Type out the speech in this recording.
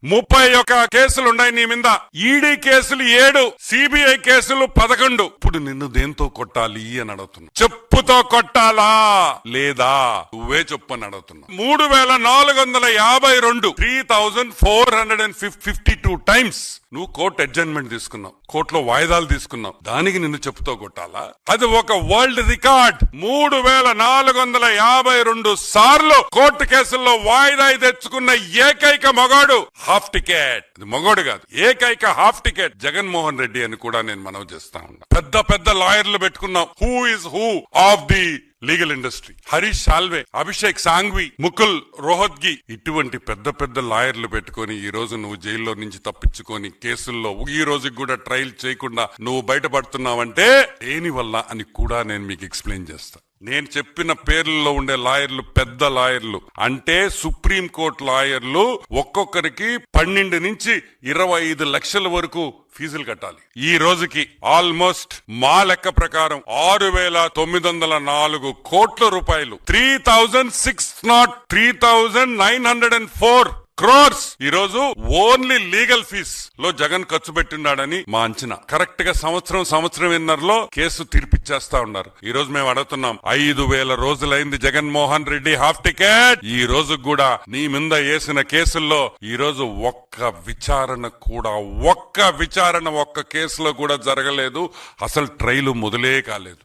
31 కేసులున్నాయి నీ మీద. ఈడీ కేసులు 7, సిబిఐ కేసులు 11. ఇప్పుడు నిన్ను దేంతో కొట్టాలి అని అడుగుతున్నా. చెప్పుతో కొట్టాలా లేదా నువ్వే చెప్పు అని అడుగుతున్నా. 3452 3452 టైమ్స్ నువ్వు కోర్టు అడ్జర్న్మెంట్ తీసుకున్నావు, కోర్టులో వాయిదాలు తీసుకున్నావు. దానికి నిన్ను చెప్పుతో కొట్టాలా? అది ఒక వరల్డ్ రికార్డ్. 3452 సార్లు కోర్టు కేసుల్లో వాయిదా తెచ్చుకున్న ఏకైక మగాడు హాఫ్ టికెట్. ఇది మగోడు కాదు, ఏకైక హాఫ్ టికెట్ జగన్మోహన్ రెడ్డి అని కూడా నేను మనవి చేస్తా ఉన్నా. పెద్ద పెద్ద లాయర్లు పెట్టుకున్నాం. Who is who of the legal industry? Harish Salve, Abhishek Sanghvi, Mukul Rohatgi, ఇటువంటి పెద్ద పెద్ద లాయర్లు పెట్టుకొని ఈ రోజు నువ్వు జైల్లో నుంచి తప్పించుకొని కేసుల్లో ఈ రోజుకి కూడా ట్రయల్ చేయకుండా నువ్వు బయటపడుతున్నావంటే దేని వల్ల అని కూడా నేను మీకు ఎక్స్ప్లెయిన్ చేస్తా. నేను చెప్పిన పేర్లలో ఉండే లాయర్లు పెద్ద లాయర్లు అంటే సుప్రీంకోర్టు లాయర్లు ఒక్కొక్కరికి 12 నుంచి 25 లక్షల వరకు ఫీజులు కట్టాలి. ఈ రోజుకి ఆల్మోస్ట్ మా లెక్క ప్రకారం 6904 కోట్ల రూపాయలు, 3904 crores ఈ రోజు ఓన్లీ లీగల్ ఫీజ్ లో జగన్ ఖర్చు పెట్టిన్నాడని మా అంచనా. కరెక్ట్ గా సంవత్సరంన్నరలో కేసు తీర్పిచ్చేస్తా ఉన్నారు. ఈ రోజు మేము అడుగుతున్నాం, 5000 రోజులైంది జగన్మోహన్ రెడ్డి హాఫ్ టికెట్. ఈ రోజు కూడా నీ మీద వేసిన కేసుల్లో ఈ రోజు ఒక్క విచారణ ఒక్క కేసులో కూడా జరగలేదు. అసలు ట్రయల్ మొదలే కాలేదు.